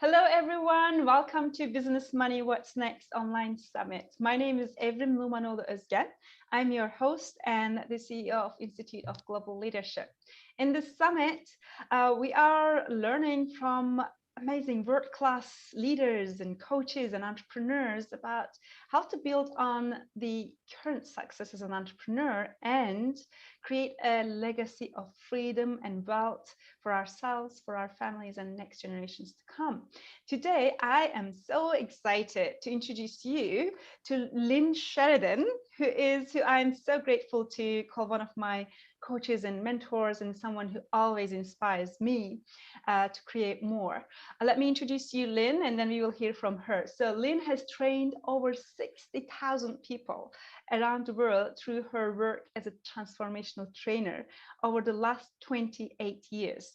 Hello, everyone. Welcome to Business Money What's Next Online Summit. My name is Evrim Lumanolu Özgen. I'm your host and the CEO of Institute of Global Leadership. In this summit, we are learning from amazing world-class leaders and coaches and entrepreneurs about how to build on the current success as an entrepreneur and create a legacy of freedom and wealth for ourselves, for our families, and next generations to come. Today, I am so excited to introduce you to Lynn Sheridan, who I'm so grateful to call one of my coaches and mentors and someone who always inspires me to create more. Let me introduce you, Lynn, and then we will hear from her. So Lynn has trained over 60,000 people around the world through her work as a transformational trainer over the last 28 years.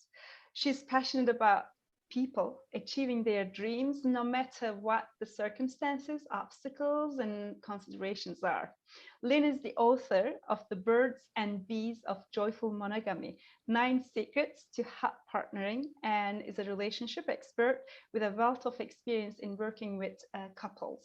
She's passionate about people achieving their dreams, no matter what the circumstances, obstacles, and considerations are. Lynn is the author of The Birds and Bees of Joyful Monogamy, 9 Secrets to Hot Partnering, and is a relationship expert with a wealth of experience in working with couples.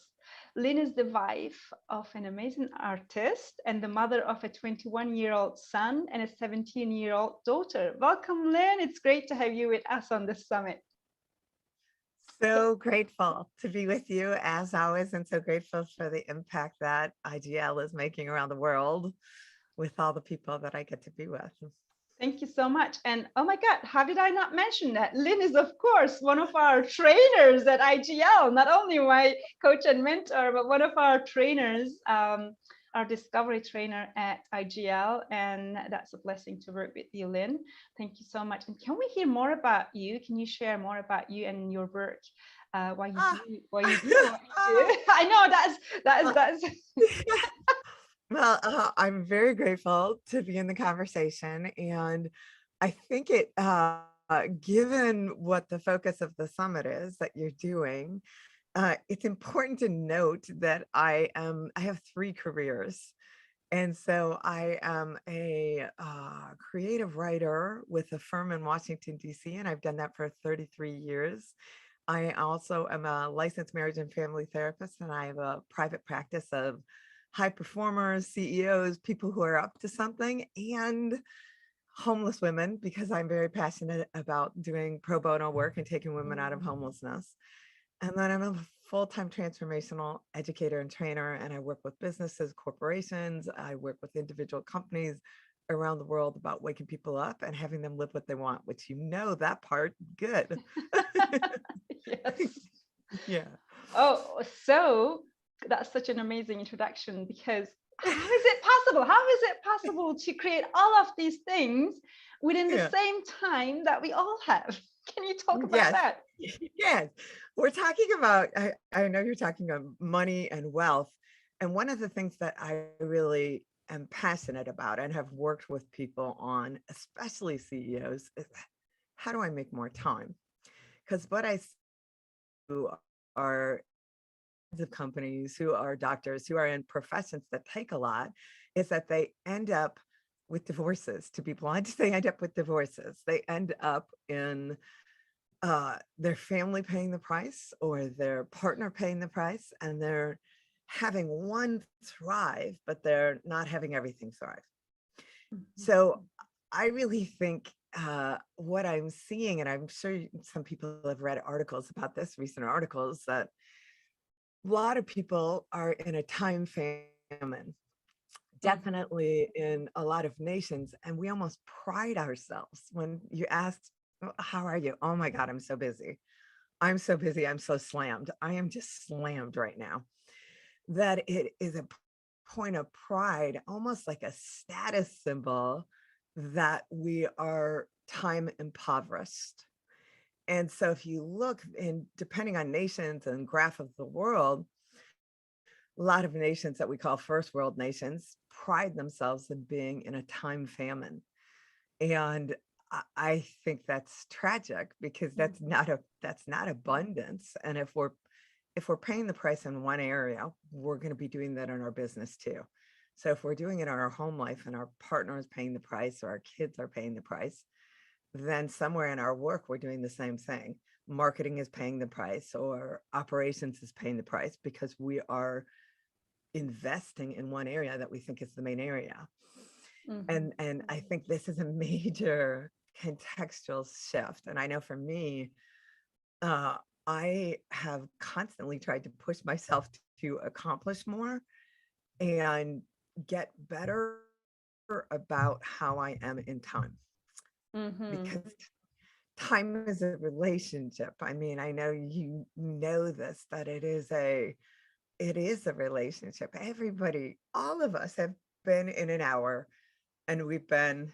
Lynn is the wife of an amazing artist and the mother of a 21-year-old son and a 17-year-old daughter. Welcome, Lynn. It's great to have you with us on this summit. So grateful to be with you as always, and so grateful for the impact that IGL is making around the world with all the people that I get to be with. Thank you so much. And oh my God, how did I not mention that? Lynn is, of course, one of our trainers at IGL, not only my coach and mentor, but one of our trainers, our discovery trainer at IGL. And that's a blessing to work with you, Lynn. Thank you so much. And can we hear more about you? Can you share more about you and your work? Why you do what you do? I know that's Well, I'm very grateful to be in the conversation, and I think given what the focus of the summit is that you're doing, it's important to note that I have 3 careers. And so I am a creative writer with a firm in Washington, D.C., and I've done that for 33 years. I also am a licensed marriage and family therapist, and I have a private practice of high performers, CEOs, people who are up to something, and homeless women, because I'm very passionate about doing pro bono work and taking women out of homelessness. And then I'm a full-time transformational educator and trainer, and I work with businesses, corporations. I work with individual companies around the world about waking people up and having them live what they want, which that part good. yes. Yeah. Oh, so that's such an amazing introduction because how is it possible? How is it possible to create all of these things within the Yeah. same time that we all have? Can you talk about Yes. that? Yes. We're talking about, I know you're talking about money and wealth. And one of the things that I really am passionate about and have worked with people on, especially CEOs, is how do I make more time? Because what I see are the companies who are doctors who are in professions that take a lot is that they end up with divorces. To be blunt, they end up with divorces. They end up in their family paying the price or their partner paying the price, and they're having one thrive, but they're not having everything thrive. So I really think what I'm seeing, and I'm sure some people have read articles about this, recent articles, that a lot of people are in a time famine, definitely in a lot of nations, and we almost pride ourselves when you ask, "Oh, how are you? Oh my God, I'm so busy. I'm so busy. I'm so slammed. I am just slammed right now." That it is a point of pride, almost like a status symbol, that we are time impoverished. And so if you look, and depending on nations and graph of the world, a lot of nations that we call first world nations pride themselves in being in a time famine. And I think that's tragic, because that's not abundance. And if we're paying the price in one area, we're going to be doing that in our business too. So if we're doing it in our home life and our partner is paying the price or our kids are paying the price, then somewhere in our work, we're doing the same thing. marketing is paying the price or operations is paying the price because we are investing in one area that we think is the main area. And I think this is a major contextual shift. And I know for me, I have constantly tried to push myself to accomplish more and get better about how I am in time, because time is a relationship. I mean, I know you know this, that it is a relationship. Everybody, all of us have been in an hour and we've been,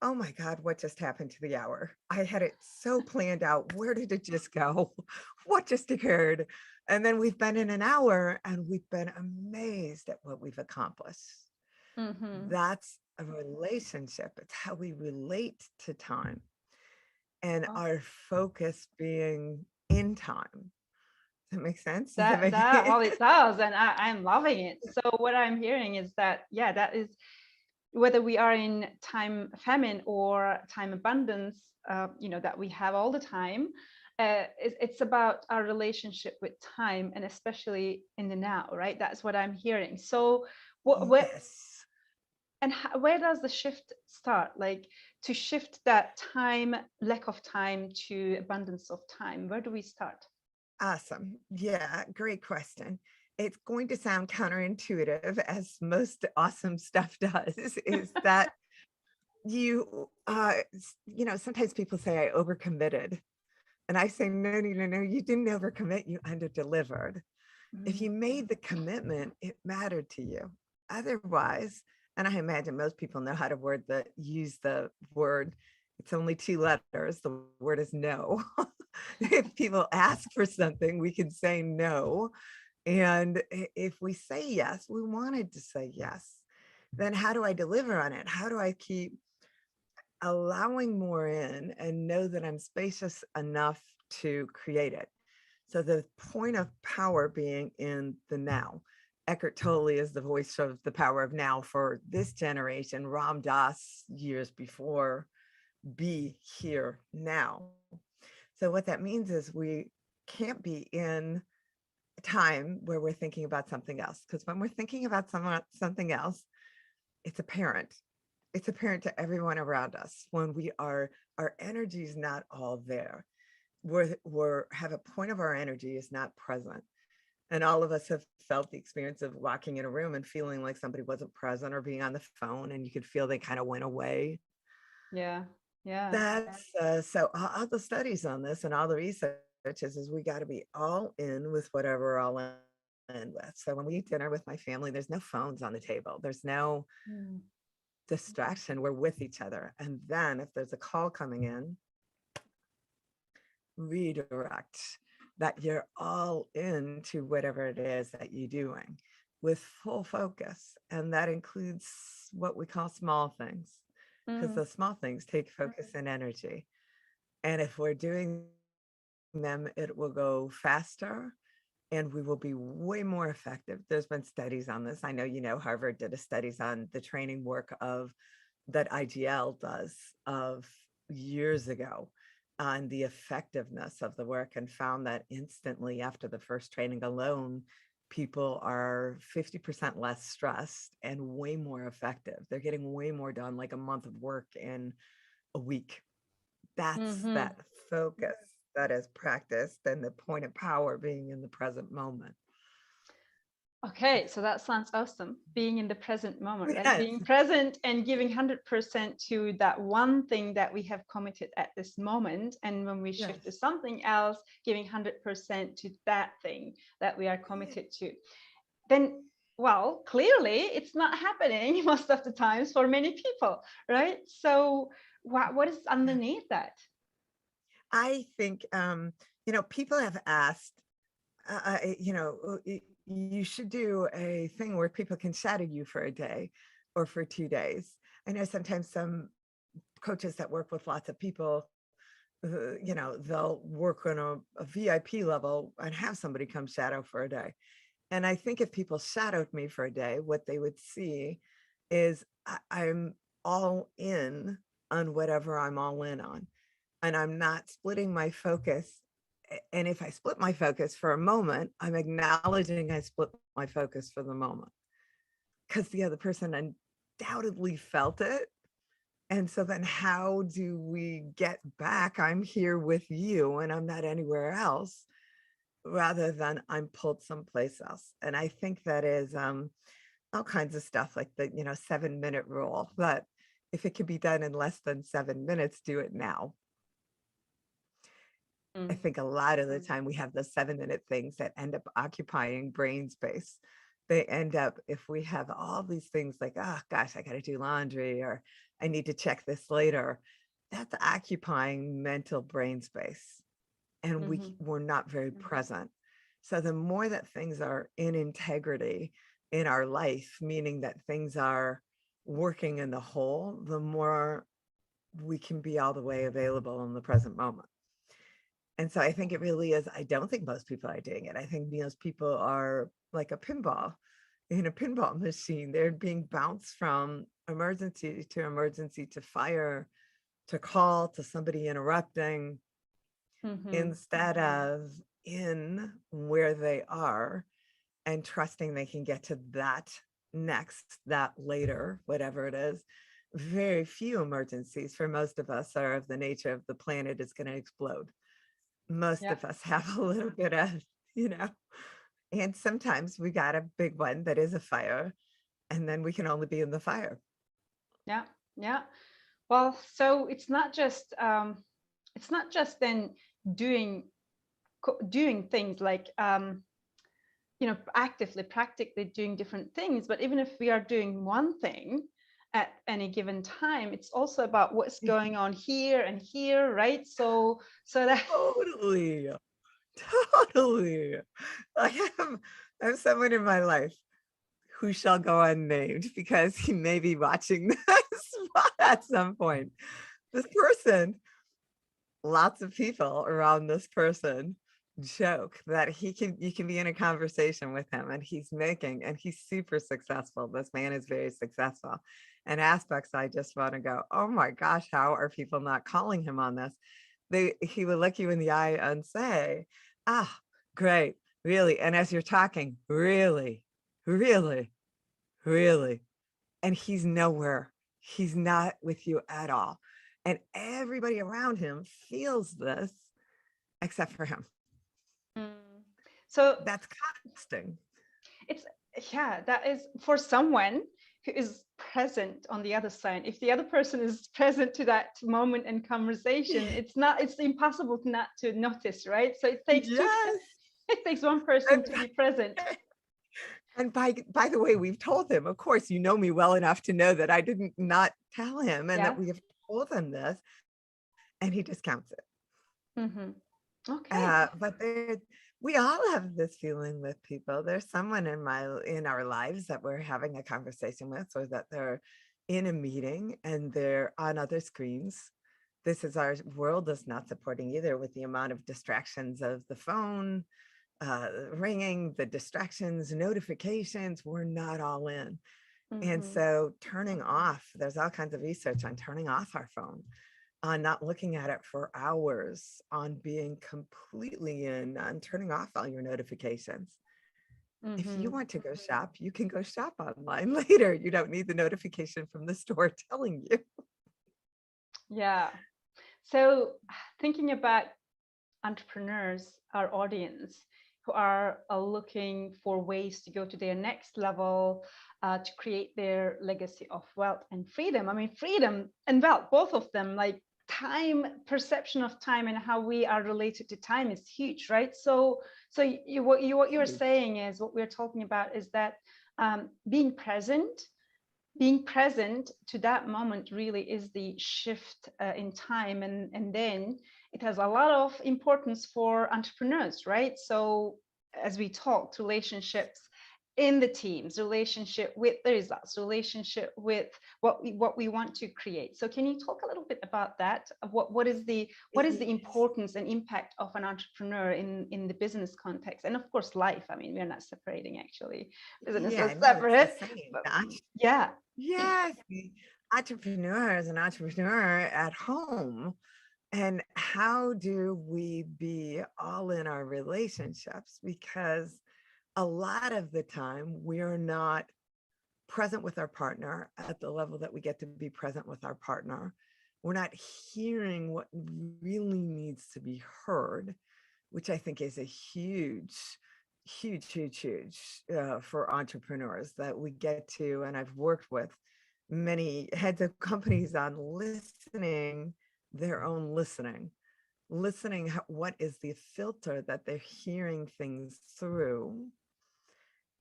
oh my God, what just happened to the hour? I had it so planned out. Where did it just go? What just occurred? And then we've been in an hour and we've been amazed at what we've accomplished. That's a relationship. It's how we relate to time and our focus being in time. Does that make sense? Well, it does, and I'm loving it. So what I'm hearing is that, yeah, that is, whether we are in time famine or time abundance, that we have all the time, it's about our relationship with time, and especially in the now, right? That's what I'm hearing. So Yes. and where does the shift start? Like, to shift that time, lack of time, to abundance of time, where do we start? Awesome. Yeah, great question. It's going to sound counterintuitive, as most awesome stuff does, is that sometimes people say I overcommitted. And I say, no, you didn't overcommit, you underdelivered. If you made the commitment, it mattered to you. Otherwise, and I imagine most people know how to use the word, it's only 2 letters. The word is no. If people ask for something, we can say no. And if we say yes, we wanted to say yes, then how do I deliver on it? How do I keep allowing more in and know that I'm spacious enough to create it? So the point of power being in the now. Eckhart Tolle is the voice of the power of now for this generation. Ram Dass years before, be here now. So what that means is we can't be in a time where we're thinking about something else. Because when we're thinking about something else, it's apparent. It's apparent to everyone around us when our energy is not all there. We're have a point of our energy is not present. And all of us have felt the experience of walking in a room and feeling like somebody wasn't present, or being on the phone and you could feel they kind of went away. Yeah. That's so all the studies on this and all the research is we got to be all in with whatever we're all in with. So when we eat dinner with my family, there's no phones on the table. There's no distraction. We're with each other. And then if there's a call coming in, redirect that you're all into whatever it is that you're doing with full focus. And that includes what we call small things, because the small things take focus and energy. And if we're doing them, it will go faster and we will be way more effective. There's been studies on this. I know, Harvard did a studies on the training work that IGL does of years ago on the effectiveness of the work, and found that instantly after the first training alone, people are 50% less stressed and way more effective. They're getting way more done, like a month of work in a week. That's that focus that is practiced, and the point of power being in the present moment. Okay, so that sounds awesome. Being in the present moment, right? Yes. Being present and giving 100% to that one thing that we have committed at this moment. And when we shift to something else, giving 100% to that thing that we are committed to. Then, well, clearly it's not happening most of the times for many people, right? So what is underneath that? I think, people have asked, you should do a thing where people can shadow you for a day or for 2 days. I know sometimes some coaches that work with lots of people, they'll work on a VIP level and have somebody come shadow for a day. And I think if people shadowed me for a day, what they would see is I'm all in on whatever I'm all in on. And I'm not splitting my focus And if I split my focus for a moment, I'm acknowledging I split my focus for the moment because the other person undoubtedly felt it. And so then how do we get back? I'm here with you and I'm not anywhere else, rather than I'm pulled someplace else. And I think that is all kinds of stuff like the, 7-minute rule, that if it can be done in less than 7 minutes, do it now. I Mm. think a lot of the time we have the 7-minute things that end up occupying brain space. They end up, if we have all these things like, oh gosh, I got to do laundry, or I need to check this later, that's occupying mental brain space. And we're not very present. So the more that things are in integrity in our life, meaning that things are working in the whole, the more we can be all the way available in the present moment. And so I think it really is, I don't think most people are doing it. I think most people are like a pinball in a pinball machine. They're being bounced from emergency to fire, to call, to somebody interrupting, instead of in where they are and trusting they can get to that next, that later, whatever it is. Very few emergencies for most of us are of the nature of the planet is going to explode. Most Yeah. of us have a little bit of, and sometimes we got a big one that is a fire, and then we can only be in the fire. Yeah. Yeah. Well, so it's not just then doing things like actively, practically doing different things, but even if we are doing one thing at any given time, it's also about what's going on here and here, right? So that Totally. Totally. I have someone in my life who shall go unnamed because he may be watching this at some point. This person, lots of people around this person joke that you can be in a conversation with him and he's super successful. This man is very successful. And aspects I just want to go, oh my gosh, how are people not calling him on this? He would look you in the eye and say, ah, great, really. And as you're talking, really, really, really. And he's nowhere. He's not with you at all. And everybody around him feels this except for him. So That's costing. it's, yeah, that is for someone who is present on the other side. If the other person is present to that moment and conversation, it's impossible not to notice, right? So it takes Yes. it takes one person to be present. And by the way, we've told him, of course, you know me well enough to know that I didn't not tell him, and that we have told him this, and he discounts it. Okay. But we all have this feeling with people. There's someone in our lives that we're having a conversation with, or that they're in a meeting and they're on other screens. Our world is not supporting either, with the amount of distractions of the phone, ringing, the distractions, notifications. We're not all in. And so turning off, there's all kinds of research on turning off our phone, on not looking at it for hours, on being completely in, on turning off all your notifications. If you want to go shop, you can go shop online later. You don't need the notification from the store telling you. Yeah. So thinking about entrepreneurs, our audience, who are looking for ways to go to their next level, to create their legacy of wealth and freedom. I mean, freedom and wealth, both of them, like time, perception of time and how we are related to time is huge, right? So what you're saying is, what we're talking about is that being present to that moment really is the shift in time, and then it has a lot of importance for entrepreneurs, right? So as we talked, relationships in the teams, relationship with the results, relationship with what we want to create. So can you talk a little bit about that? What is the importance and impact of an entrepreneur in the business context, and of course life? I mean, we're not separating, actually, business is separate. Yeah. Yes, the entrepreneur is an entrepreneur at home, And how do we be all in our relationships? Because a lot of the time we're not present with our partner at the level that we get to be present with our partner. We're not hearing what really needs to be heard, which I think is a huge for entrepreneurs that we get to. And I've worked with many heads of companies on listening, their own listening, what is the filter that they're hearing things through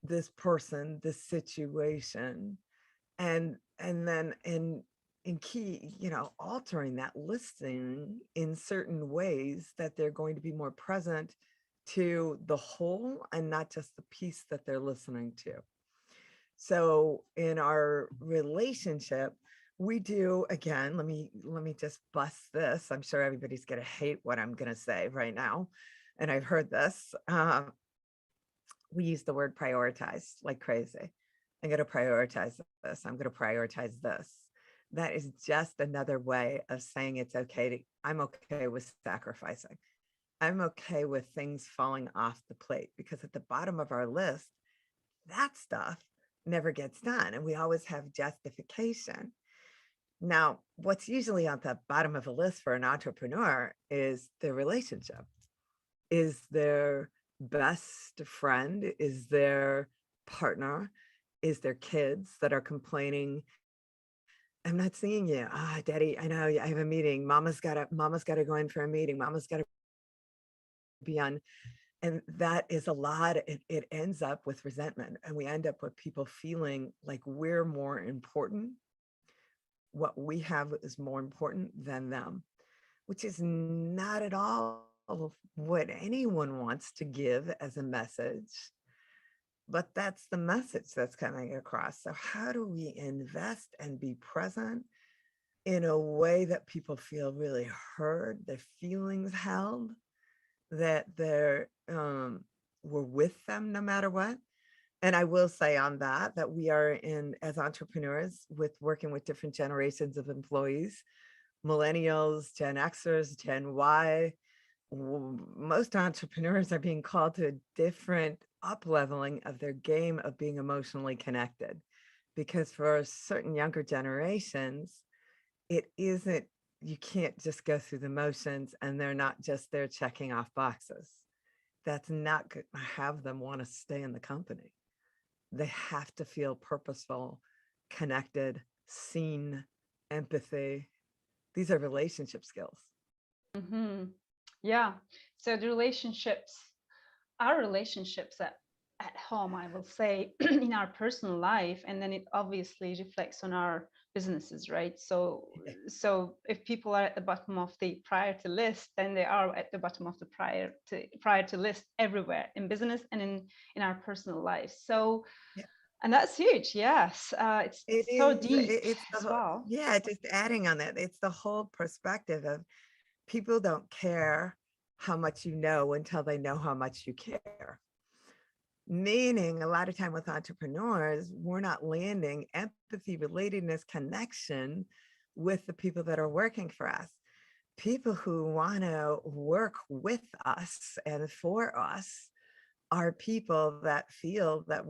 this person, this situation, and then in key, altering that listening in certain ways that they're going to be more present to the whole and not just the piece that they're listening to. So in our relationship, we do, again, let me just bust this. I'm sure everybody's going to hate what I'm going to say right now, and I've heard this. We use the word prioritize like crazy. I'm going to prioritize this. I'm going to prioritize this. That is just another way of saying it's okay to, I'm okay with sacrificing. I'm okay with things falling off the plate, because at the bottom of our list, that stuff never gets done. And we always have justification. Now, what's usually on the bottom of a list for an entrepreneur is their relationship, is their best friend, is their partner, is their kids that are complaining, I'm not seeing you. Ah, daddy, I know I have a meeting. Mama's gotta go in for a meeting. Mama's gotta be on. And that is a lot. It ends up with resentment. And we end up with people feeling like we're more important. What we have is more important than them, which is not at all what anyone wants to give as a message. But that's the message that's coming across. So how do we invest and be present in a way that people feel really heard, their feelings held, that we're with them no matter what? And I will say on that we are in, as entrepreneurs, with working with different generations of employees, millennials, Gen Xers, Gen Y. Most entrepreneurs are being called to a different up-leveling of their game of being emotionally connected. Because for certain younger generations, it isn't, you can't just go through the motions and they're not just there checking off boxes. That's not going to have them want to stay in the company. They have to feel purposeful, connected, seen, empathy. These are relationship skills. Mm-hmm. Yeah. So the relationships, our relationships at home, I will say, in our personal life, and then it obviously reflects on our businesses, right? So if people are at the bottom of the priority list, then they are at the bottom of the priority list everywhere, in business and in our personal life. So Yeah. and that's huge. Yes. It's so deep It's as well. yeah, just adding on that, it's the whole perspective of people don't care how much you know until they know how much you care. Meaning, a lot of time with entrepreneurs, we're not landing empathy, relatedness, connection with the people that are working for us. People who want to work with us and for us are people that feel that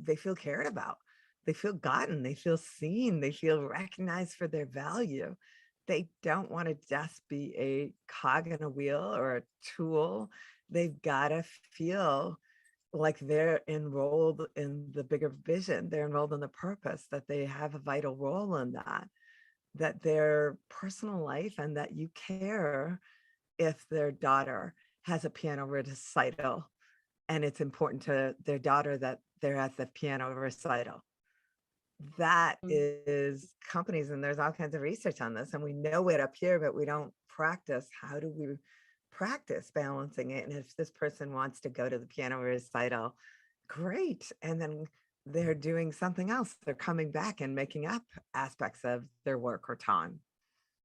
they feel cared about. They feel gotten, they feel seen, they feel recognized for their value. They don't want to just be a cog in a wheel or a tool. They've got to feel like they're enrolled in the bigger vision. They're enrolled in the purpose, that they have a vital role in that their personal life, and that you care if their daughter has a piano recital and it's important to their daughter that they're at the piano recital. That is companies, and there's all kinds of research on this, and we know it up here, but we don't practice. How do we practice balancing it? And if this person wants to go to the piano recital, great. And then they're doing something else. They're coming back and making up aspects of their work or time.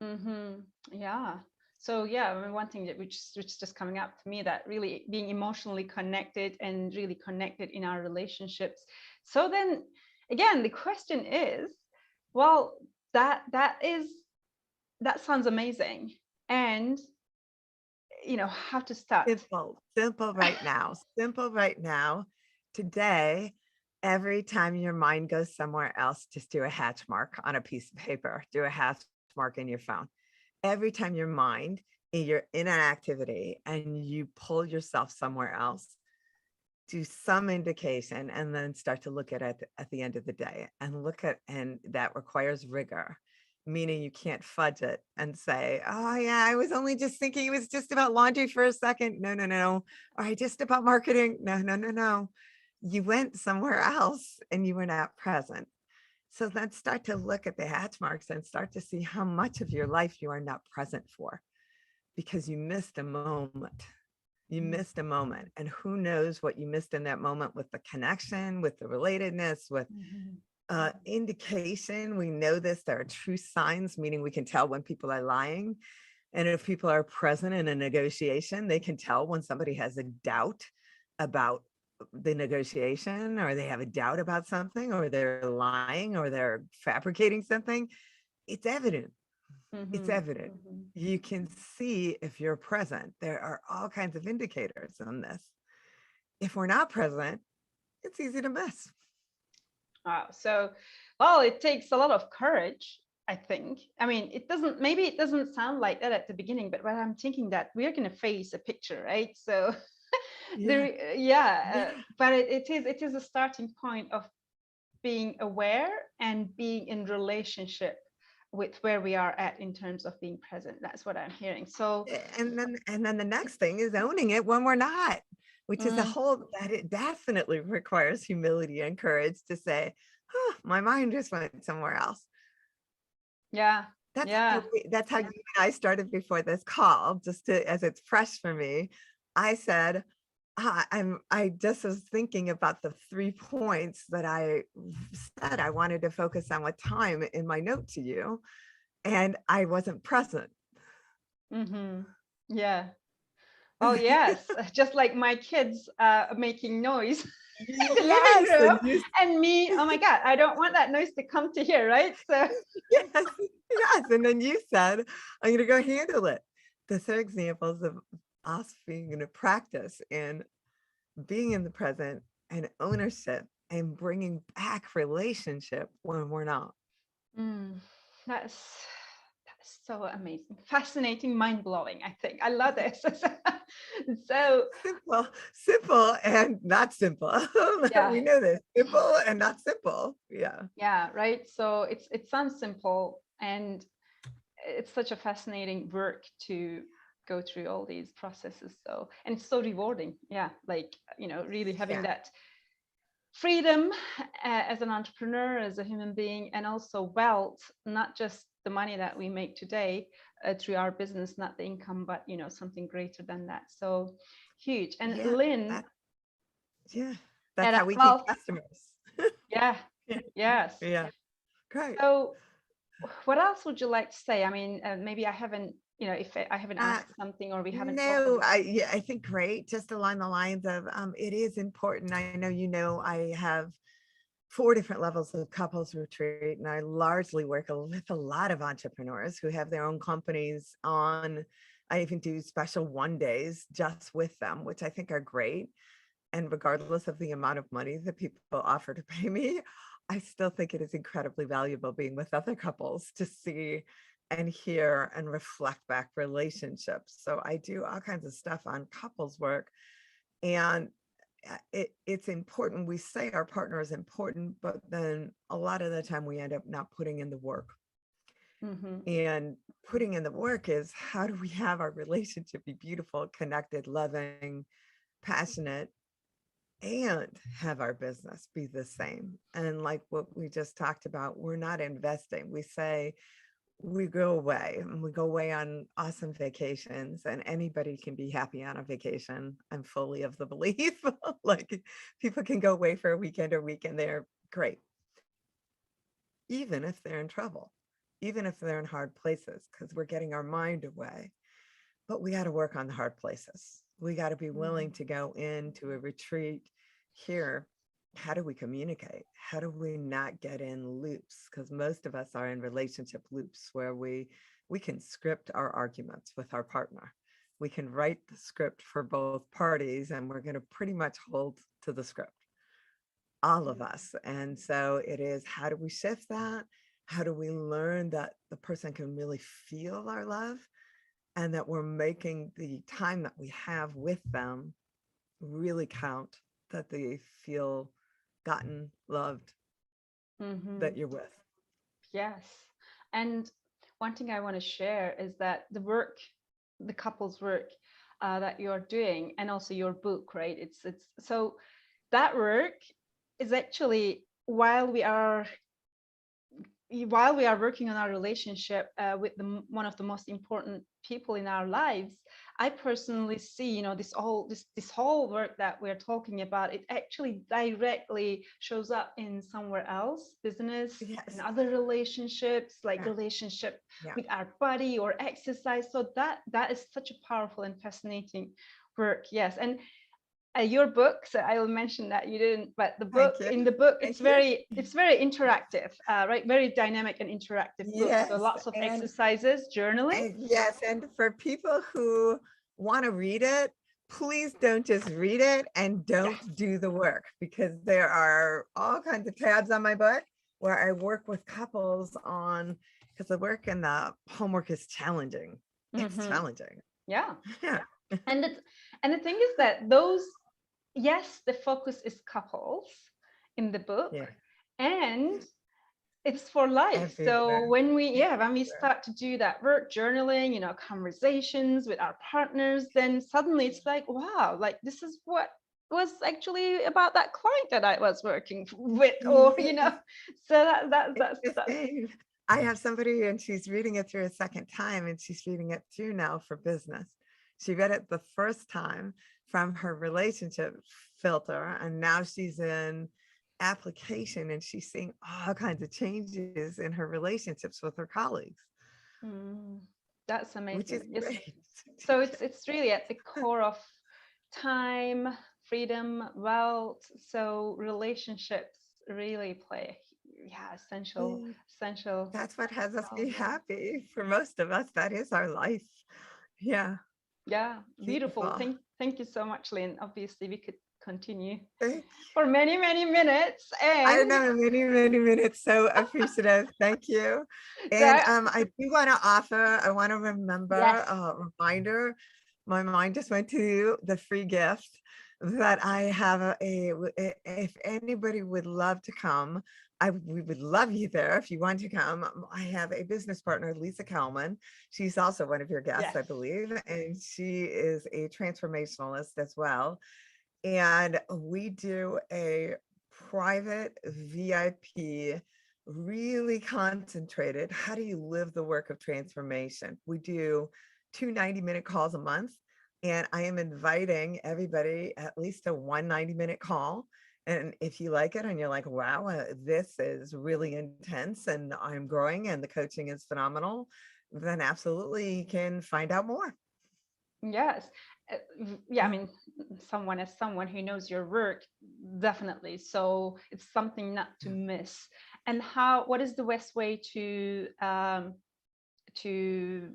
Mm-hmm. Yeah. So yeah, I mean, one thing that which is just coming up to me, that really being emotionally connected and really connected in our relationships. So then again, the question is, well, that sounds amazing. and how to start. Simple right now. Simple right now. Today, every time your mind goes somewhere else, just do a hatch mark on a piece of paper. Do a hatch mark in your phone. Every time your mind, you're in an activity and you pull yourself somewhere else, do some indication and then start to look at the end of the day and that requires rigor, meaning you can't fudge it and say, oh yeah, I was only just thinking it was just about laundry for a second. No. Or I just about marketing. No. You went somewhere else and you were not present. So then start to look at the hatch marks and start to see how much of your life you are not present for because you missed a moment. You missed a moment, and who knows what you missed in that moment with the connection, with the relatedness, with indication. We know this, there are true signs, meaning we can tell when people are lying. And if people are present in a negotiation, they can tell when somebody has a doubt about the negotiation, or they have a doubt about something, or they're lying, or they're fabricating something. It's evident. It's evident. You can see if you're present. There are all kinds of indicators on this. If we're not present, it's easy to miss. Wow. So, well, it takes a lot of courage, I think. I mean, maybe it doesn't sound like that at the beginning, but when I'm thinking that we're going to face a picture, right? So, but it is a starting point of being aware and being in relationship with where we are at in terms of being present. That's what I'm hearing. So, and then the next thing is owning it when we're not, which is that it definitely requires humility and courage to say, oh, my mind just went somewhere else. Yeah. That's how you and I started before this call, just as it's fresh for me. I said, I just was thinking about the 3 points that I said I wanted to focus on with time in my note to you, and I wasn't present. Yeah. Oh yes, just like my kids making noise. Yes, and me, oh my God, I don't want that noise to come to here, right? So yes. And then you said, I'm going to go handle it. The 3 examples of us being in a practice in being in the present and ownership and bringing back relationship when we're not. That's so amazing, fascinating, mind-blowing. I think I love this. So simple and not simple. We know this, simple and not simple. Yeah, right. So it sounds simple, and it's such a fascinating work to go through all these processes. So, and it's so rewarding. Yeah, like really having that freedom as an entrepreneur, as a human being, and also wealth, not just the money that we make today through our business, not the income, but something greater than that. So huge. And Lynn, that's how we keep customers. Yes. Great. So what else would you like to say? I mean, maybe I haven't, if I haven't asked something or we haven't. No, I think great. Just along the lines of, it is important. I know, I have 4 different levels of couples retreat, and I largely work with a lot of entrepreneurs who have their own companies on. I even do special 1 days just with them, which I think are great. And regardless of the amount of money that people offer to pay me, I still think it is incredibly valuable being with other couples to see and hear and reflect back relationships. So I do all kinds of stuff on couples work. And it's important. We say our partner is important, but then a lot of the time we end up not putting in the work. And putting in the work is, how do we have our relationship be beautiful, connected, loving, passionate, and have our business be the same? And like what we just talked about, we're not investing. We say we go away, and we go away on awesome vacations, and anybody can be happy on a vacation. I'm fully of the belief like people can go away for a weekend or weekend. They're great, even if they're in trouble, even if they're in hard places, because we're getting our mind away. But we got to work on the hard places. We got to be willing to go into a retreat here. How do we communicate? How do we not get in loops? Because most of us are in relationship loops where we we can script our arguments with our partner. We can write the script for both parties, and we're going to pretty much hold to the script, all of us. And so it is, how do we shift that? How do we learn that the person can really feel our love, and that we're making the time that we have with them really count, that they feel gotten, loved, that you're with. Yes. And one thing I want to share is that the couple's work that you're doing, and also your book, right? It's so that work is actually, while we are working on our relationship with one of the most important people in our lives, I personally see, this whole work that we're talking about, it actually directly shows up in somewhere else, business, Yes. in other relationships, like Yeah. relationship Yeah. with our body or exercise. So that is such a powerful and fascinating work. Yes. And your book, so I will mention that you didn't, but the book, Thank you. in the book, Thank it's you. very interactive, right? Very dynamic and interactive book. So Yes. lots of exercises, journaling. Yes. And for people who want to read it, please don't just read it and don't do the work, because there are all kinds of tabs on my book where I work with couples on, because the work and the homework is challenging. It's challenging. Yeah. Yeah. And the thing is that those, yes, the focus is couples in the book, Yeah. and it's for life. So Everywhere. when we start to do that work, journaling, conversations with our partners, then suddenly it's like, wow, like this is what was actually about that client that I was working with, or so that's Interesting. I have somebody, and she's reading it through a second time, and she's reading it through now for business. She read it the first time from her relationship filter, and now she's in application, and she's seeing all kinds of changes in her relationships with her colleagues. That's amazing. Which is great. So it's really at the core of time, freedom, wealth. So relationships really play essential. That's what has us be happy. For most of us, that is our life. Yeah. Yeah, beautiful. Thank you so much, Lynn. Obviously, we could continue Thank for many, many minutes. And I know, many, many minutes. So appreciative. Thank you. And I do want to offer, I want to remember a reminder. My mind just went to the free gift that I have if anybody would love to come, we would love you there if you want to come. I have a business partner, Lisa Kalman. She's also one of your guests, I believe, and she is a transformationalist as well. And we do a private VIP, really concentrated, how do you live the work of transformation? We do 2 90-minute calls a month, and I am inviting everybody at least a 1 90-minute call. And if you like it and you're like, wow, this is really intense and I'm growing and the coaching is phenomenal, then absolutely you can find out more. Yes. I mean, someone who knows your work, definitely. So it's something not to miss. And what is the best way to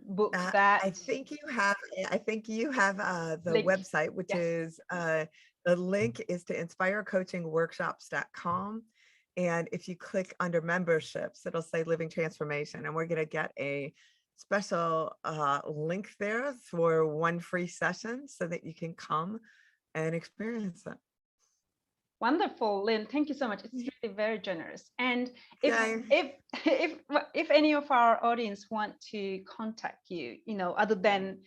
book that? I think you have the Link. website, which is the link is to inspirecoachingworkshops.com. And if you click under memberships, it'll say Living Transformation, and we're going to get a special link there for 1 free session so that you can come and experience it. Wonderful, Lynn. Thank you so much. It's really very generous. And if any of our audience want to contact you, other than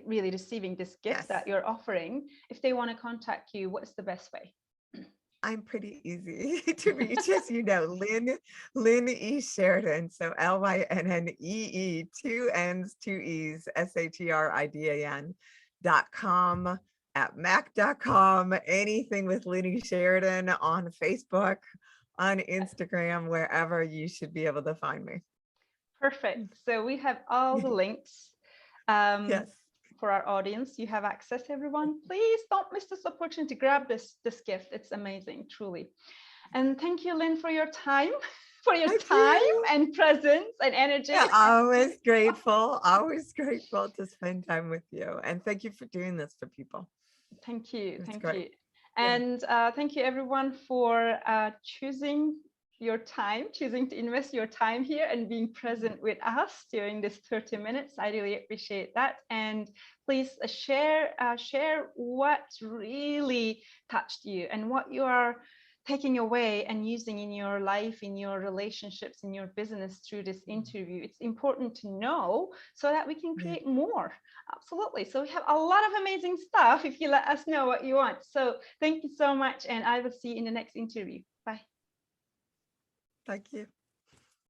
really receiving this gift that you're offering, if they want to contact you, what's the best way? I'm pretty easy to reach, as you know, Lynn E. Sheridan. So LYNNEE, 2 N's, 2 E's, SHERIDAN.com, at mac.com, anything with Lynn E. Sheridan on Facebook, on Instagram, wherever you should be able to find me. Perfect. So we have all the links. Yes. For our audience, you have access, everyone. Please don't miss this opportunity. Grab this gift. It's amazing, truly. And thank you, Lynn, for your time. for your Thank time you. and presence and energy. Yeah, always grateful to spend time with you. And thank you for doing this for people. Thank you. It's Thank great. you. Yeah. And thank you everyone for choosing your time, choosing to invest your time here and being present with us during this 30 minutes. I really appreciate that. And please share what really touched you and what you are taking away and using in your life, in your relationships, in your business through this interview. It's important to know so that we can create more. Absolutely. So we have a lot of amazing stuff if you let us know what you want. So thank you so much. And I will see you in the next interview. Bye. Thank you.